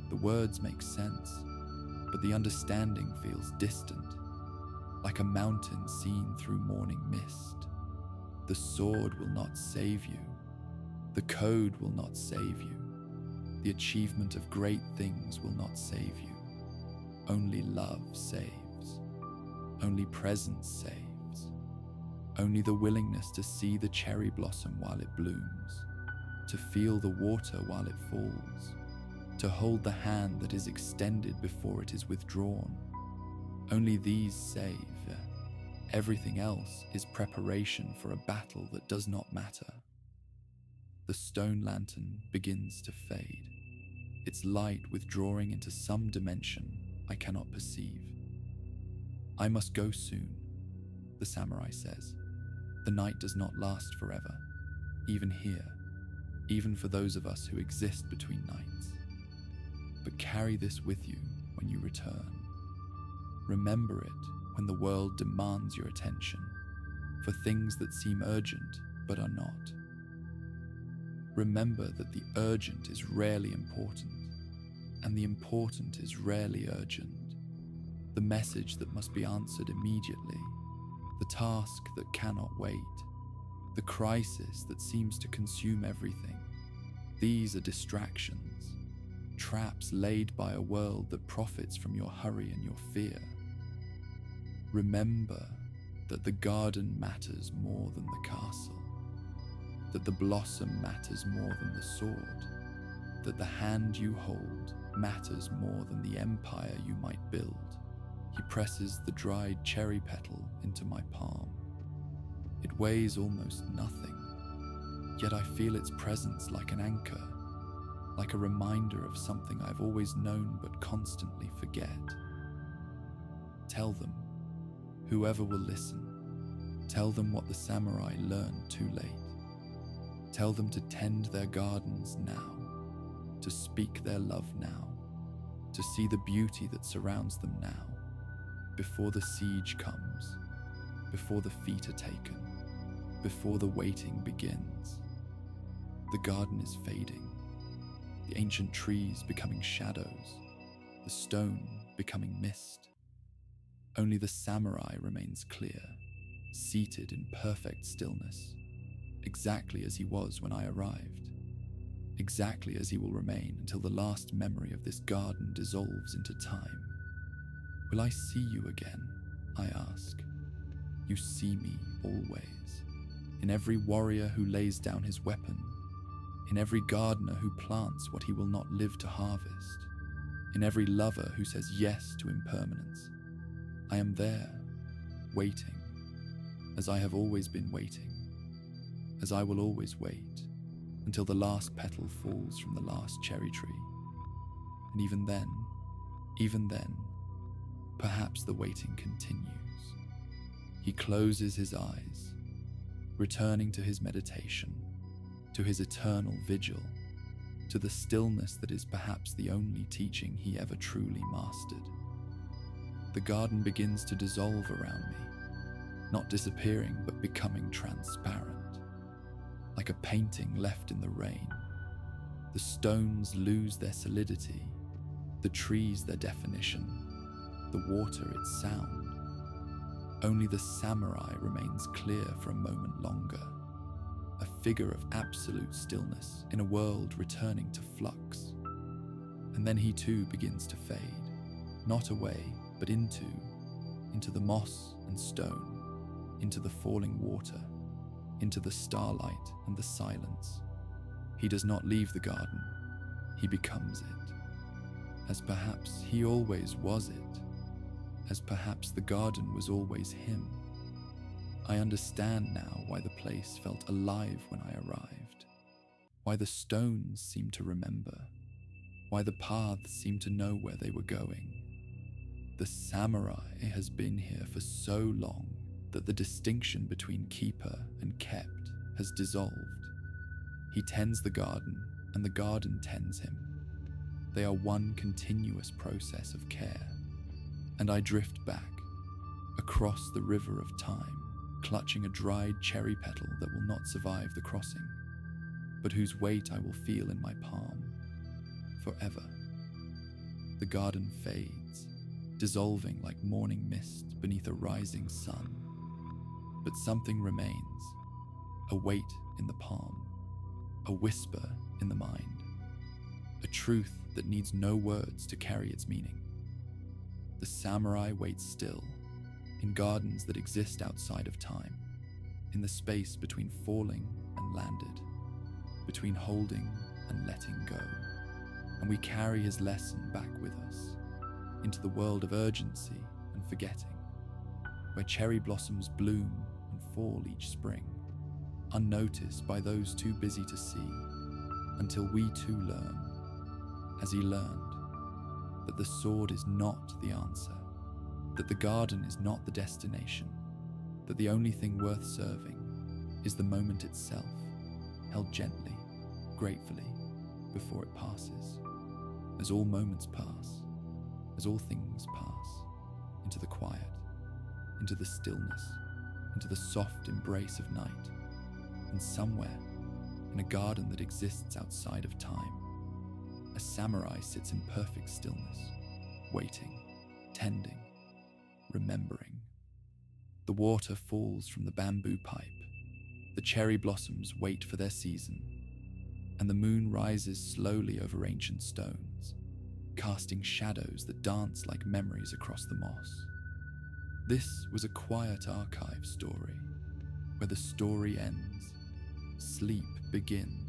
The words make sense, but the understanding feels distant, like a mountain seen through morning mist. The sword will not save you. The code will not save you. The achievement of great things will not save you. Only love saves. Only presence saves. Only the willingness to see the cherry blossom while it blooms, to feel the water while it falls, to hold the hand that is extended before it is withdrawn. Only these save. Everything else is preparation for a battle that does not matter. The stone lantern begins to fade, its light withdrawing into some dimension I cannot perceive. I must go soon, the samurai says. The night does not last forever, even here, even for those of us who exist between nights. But carry this with you when you return. Remember it when the world demands your attention for things that seem urgent but are not. Remember that the urgent is rarely important, and the important is rarely urgent. The message that must be answered immediately, the task that cannot wait, the crisis that seems to consume everything. These are distractions, traps laid by a world that profits from your hurry and your fear. Remember that the garden matters more than the castle, that the blossom matters more than the sword, that the hand you hold matters more than the empire you might build. He presses the dried cherry petal into my palm. It weighs almost nothing, yet I feel its presence like an anchor, like a reminder of something I've always known but constantly forget. Tell them, whoever will listen, tell them what the samurai learned too late. Tell them to tend their gardens now, to speak their love now, to see the beauty that surrounds them now, before the siege comes, before the feet are taken, before the waiting begins. The garden is fading, the ancient trees becoming shadows, the stone becoming mist. Only the samurai remains clear, seated in perfect stillness, exactly as he was when I arrived, exactly as he will remain until the last memory of this garden dissolves into time. Will I see you again? I ask. You see me always, in every warrior who lays down his weapon, in every gardener who plants what he will not live to harvest, in every lover who says yes to impermanence. I am there, waiting, as I have always been waiting, as I will always wait, until the last petal falls from the last cherry tree. And even then, perhaps the waiting continues. He closes his eyes, returning to his meditation, to his eternal vigil, to the stillness that is perhaps the only teaching he ever truly mastered. The garden begins to dissolve around me, not disappearing but becoming transparent, like a painting left in the rain. The stones lose their solidity, the trees their definition, the water its sound. Only the samurai remains clear for a moment longer, a figure of absolute stillness in a world returning to flux. And then he too begins to fade, not away, but into the moss and stone, into the falling water, into the starlight and the silence. He does not leave the garden, he becomes it, as perhaps he always was it, as perhaps the garden was always him. I understand now why the place felt alive when I arrived, why the stones seemed to remember, why the paths seemed to know where they were going. The samurai has been here for so long that the distinction between keeper and kept has dissolved. He tends the garden, and the garden tends him. They are one continuous process of care. And I drift back, across the river of time, clutching a dried cherry petal that will not survive the crossing, but whose weight I will feel in my palm, forever. The garden fades, dissolving like morning mist beneath a rising sun. But something remains, a weight in the palm, a whisper in the mind, a truth that needs no words to carry its meaning. the samurai waits still, in gardens that exist outside of time, in the space between falling and landed, between holding and letting go. And we carry his lesson back with us, into the world of urgency and forgetting, where cherry blossoms bloom and fall each spring, unnoticed by those too busy to see, until we too learn, as he learned, that the sword is not the answer, that the garden is not the destination, that the only thing worth serving is the moment itself, held gently, gratefully, before it passes, as all moments pass, as all things pass, into the quiet, into the stillness, into the soft embrace of night, and somewhere, in a garden that exists outside of time, a samurai sits in perfect stillness, waiting, tending, remembering. The water falls from the bamboo pipe, the cherry blossoms wait for their season, and the moon rises slowly over ancient stones, casting shadows that dance like memories across the moss. This was a quiet archive story, where the story ends, sleep begins,